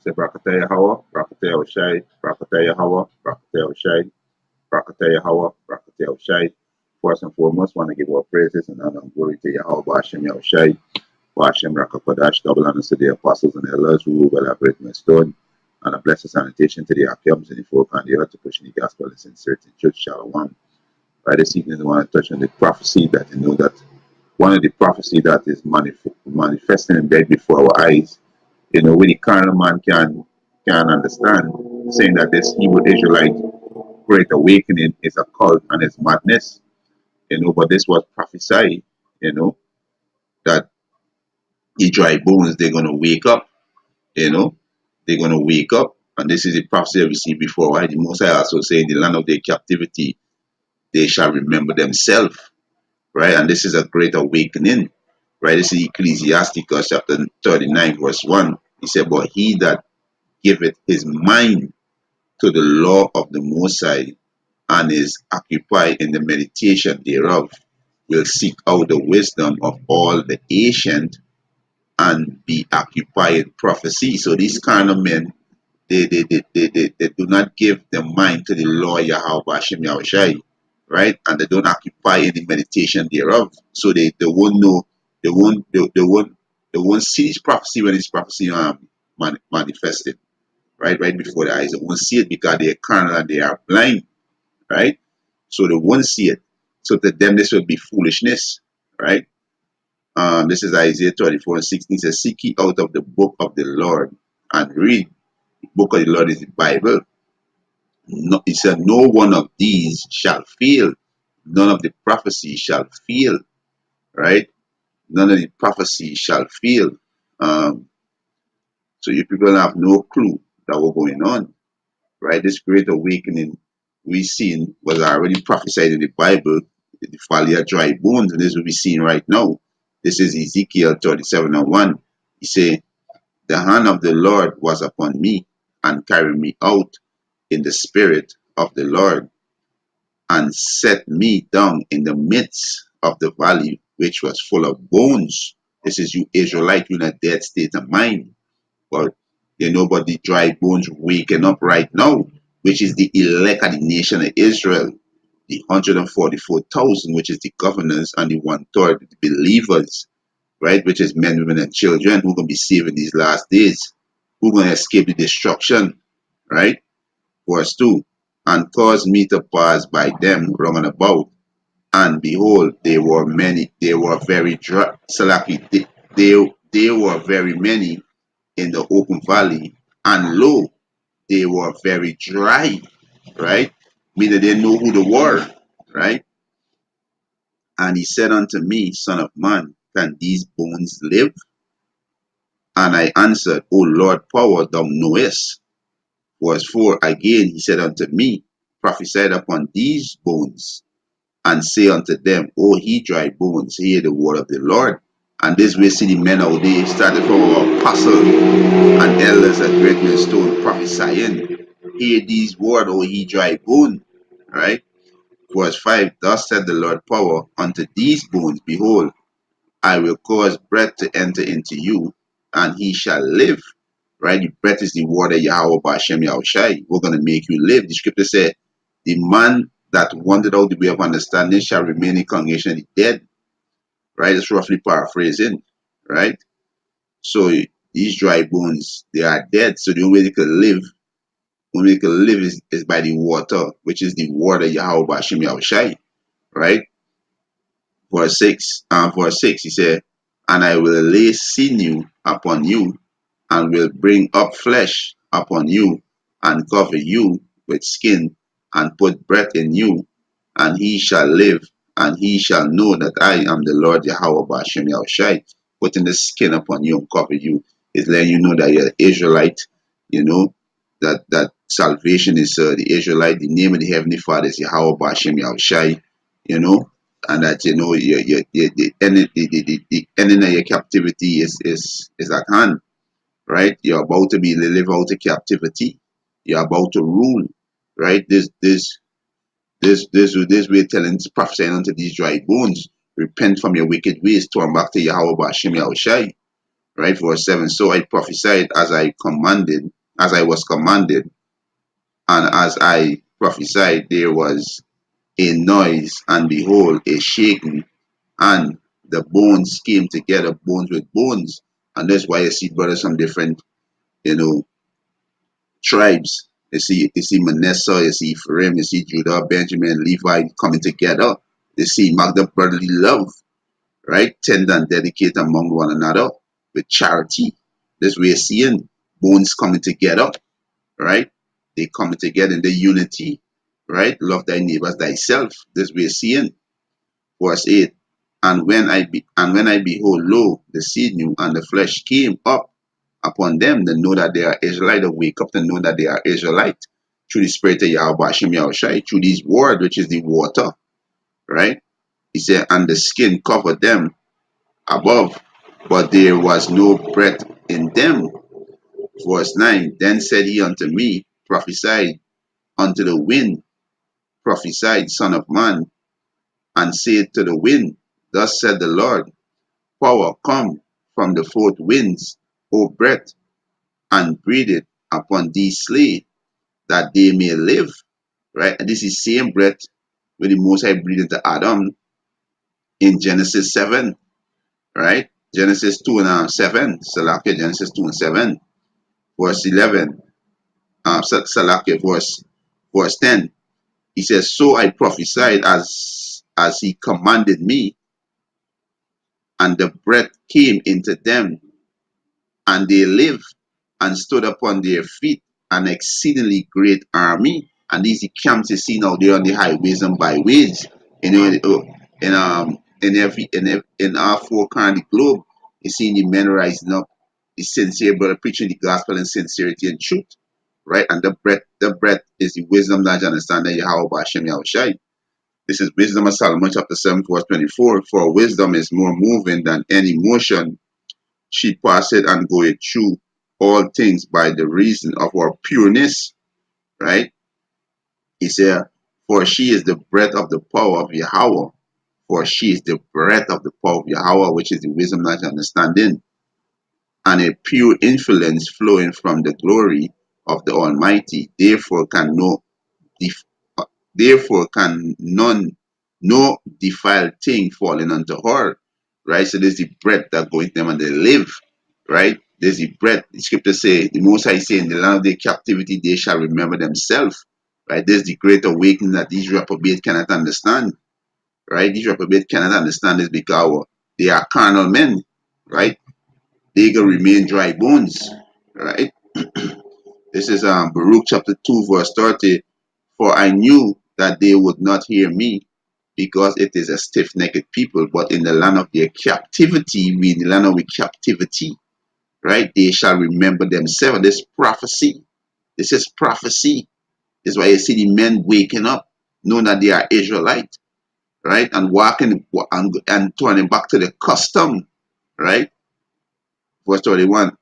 say Brakataya Hawa, Brakataya Oshai, Brakataya Hawa, Brakataya Oshai, Brakataya Hawa, Brakataya Oshai. First and foremost, want to give all praises and honor and glory to Yahweh Bashem Yahushai, Bashem Rakakodash, double honors to the apostles and elders who will elaborate my stone, and a blessed sanitation to the Akims and the folk on the earth to push in the gospel and sincere in church, Shalom. Right, this evening, I want to touch on the prophecy that you know that one of the prophecy that is manifesting in bed before our eyes, you know, when the carnal man can understand, saying that this Hebrew Israelite great awakening is a cult and it's madness, you know, but this was prophesied, you know, that the dry bones, they're going to wake up, you know, they're going to wake up. And this is the prophecy that we see before, right? The Most High also say, in the land of their captivity, they shall remember themselves, right? And this is a great awakening, right? This is Ecclesiasticus chapter 39, verse 1. He said, but he that giveth his mind to the law of the Most High and is occupied in the meditation thereof will seek out the wisdom of all the ancient and be occupied in prophecy. So these kind of men, they do not give their mind to the law Yahweh Hashem Yahushai, right? And they don't occupy any meditation thereof. So they won't know, they won't see this prophecy when this prophecy manifested, right? Right before their eyes. They won't see it because they are carnal and they are blind, right? So they won't see it. So to them this will be foolishness, right? This is Isaiah 34:16. It says, seek ye out of the book of the Lord and read. The book of the Lord is the Bible. No, it said, no one of these shall fail. None of the prophecy shall fail, right? None of the prophecy shall fail. So you people have no clue that what's going on, right? This great awakening we seen was already prophesied in the Bible, the valley of dry bones, and this will be seen right now. This is Ezekiel 37:1. He said, the hand of the Lord was upon me and carried me out in the spirit of the Lord and set me down in the midst of the valley which was full of bones. This is you Israelite, you in a dead state of mind. But you know, but the dry bones waking up right now, which is the elect of the nation of Israel, the 144,000, which is the governors, and the 1/3 the believers, right? Which is men, women, and children who are going to be saved in these last days, who are going to escape the destruction, right? Verse 2, and caused me to pass by them round about, and behold, they were many, they were very dry, Salaki, they were very many in the open valley, and lo, they were very dry, right? Meaning they didn't know who they were, right? And he said unto me, son of man, can these bones live? And I answered, O Lord, power, thou knowest. Verse 4, again he said unto me, prophesy upon these bones, and say unto them, O ye dry bones, hear the word of the Lord. And this we see the men nowadays, started from our apostle and elders at Great Millstone prophesying, hear these words, O ye dry bone, right? Verse 5, thus said the Lord power unto these bones, behold, I will cause breath to enter into you, and he shall live. Right? The breath is the word of Yahweh Bashem Yahushai. We're going to make you live. The scripture said, the man that wandered out the way of understanding shall remain in congregation of the dead. Right? It's roughly paraphrasing. Right? So these dry bones, they are dead. So the only way they can live, is by the water, which is the word of Yahweh Bashem Yahushai. Right? Verse 6, he said, and I will lay sinew upon you, and will bring up flesh upon you, and cover you with skin, and put breath in you, and he shall live, and he shall know that I am the Lord Yahweh Bashem Yahushai. Putting the skin upon you and cover you is letting you know that you're an Israelite, you know, that salvation is the Israelite, the name of the Heavenly Father is Yahweh Bashem Yahushai, you know, and that you know the ending of your captivity is at hand, right? You're about to be delivered out of captivity. You're about to rule, right? This we're telling, prophesying unto these dry bones, repent from your wicked ways, turn back to Yahweh Bashem Yahushai, right? Verse 7, so I prophesied as I commanded, as I was commanded, and as I prophesied, there was a noise, and behold, a shaking, and the bones came together, bones with bones. And that's why you see brothers from different, you know, tribes. You see Manasseh, you see Ephraim, you see Judah, Benjamin, Levi coming together. You see mark the brotherly love, right? Tender and dedicate among one another with charity. This we're seeing bones coming together, right? They coming together in the unity, right? Love thy neighbors thyself. This we're seeing. Verse 8. And when I behold, lo, the sinew and the flesh came up upon them, to know that they are Israelite, to wake up to know that they are Israelite through the spirit of Yahweh Hashem Yahushai, through this word, which is the water, right? He said, and the skin covered them above, but there was no breath in them. Verse 9. Then said he unto me, prophesy unto the wind, prophesied, Son of Man, and said to the wind, thus said the Lord, power come from the fourth winds, O breath, and breathe it upon these slaves, that they may live. Right? And this is same breath with the Most High breathed into Adam in Genesis 7, right? Genesis 2 and 7, Salakia, Genesis 2 and 7, verse 11, Salakia, verse 10. He says, so I prophesied as he commanded me, and the breath came into them, and they lived and stood upon their feet, an exceedingly great army. And these camps you see now, they're on the highways and byways. You know, in our four corners of the globe, you see the men rising up, the sincere brother preaching the gospel in sincerity and truth. Right? And the breath is the wisdom, knowledge, and understanding Yahweh Hashem Yahushai. This is Wisdom of Solomon, chapter 7, verse 24. For wisdom is more moving than any motion. She passeth and goeth through all things by the reason of our pureness. Right? He said, for she is the breath of the power of Yahweh. For she is the breath of the power of Yahweh, which is the wisdom, knowledge, and understanding, and a pure influence flowing from the glory of the Almighty. Def- Therefore can no defiled thing falling unto her. Right? So there's the breath that goes them and they live. Right? There's the breath. The scripture say, the Most High say, in the land of their captivity they shall remember themselves. Right? There's the great awakening that these reprobates cannot understand. Right? These reprobates cannot understand this because they are carnal men. Right? They gonna remain dry bones. Right? This is Baruch chapter 2, verse 30. For I knew that they would not hear me, because it is a stiff-necked people, but in the land of their captivity, we in the land of their captivity, right? They shall remember themselves. This prophecy. This is prophecy. This is why you see the men waking up, knowing that they are Israelite, right? And walking and turning back to the custom, right? Verse 31.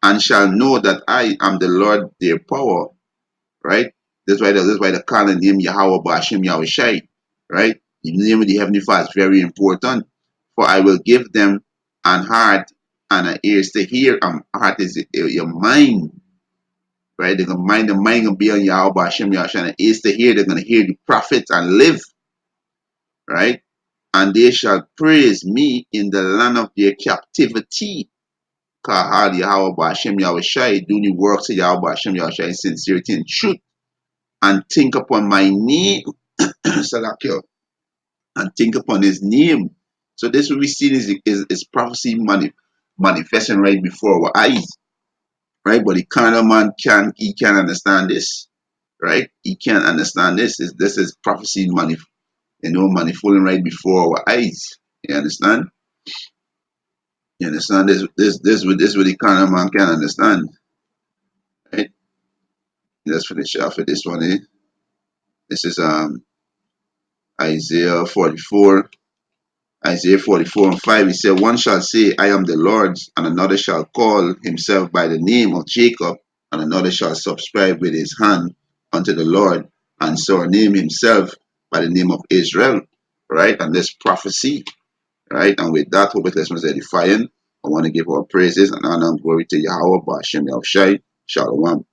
And shall know that I am the Lord their power, right? That's why the calling name Yahweh Bashim Yahushai, right? The name of the Heavenly Father is very important. For I will give them an heart and an ears to hear. Heart is your mind, right? They're gonna mind the mind gonna be on Yahweh Bashim Yahushai, and ears to hear. They're gonna hear the prophets and live, right? And they shall praise me in the land of their captivity. Kahal Yahweh Bashim Yahushai, doing the works of Yahweh Bashim Yahushai in sincerity and truth, and think upon my name, Salakio, and think upon his name. So this what we see is prophecy manifesting right before our eyes, right? But the carnal man can't understand this, right? He can't understand this. This is prophecy manifolding right before our eyes. You understand? You understand this what the carnal man can understand, right? Let's finish off with this one. This is Isaiah 44. Isaiah 44 and 5, he said, one shall say, I am the Lord's, and another shall call himself by the name of Jacob, and another shall subscribe with his hand unto the Lord, and so name himself by the name of Israel. Right? And this prophecy. Right? And with that, hope it was edifying. I want to give our praises and honor and glory to Yahweh, Ba'ashem Yahushai. Shalom.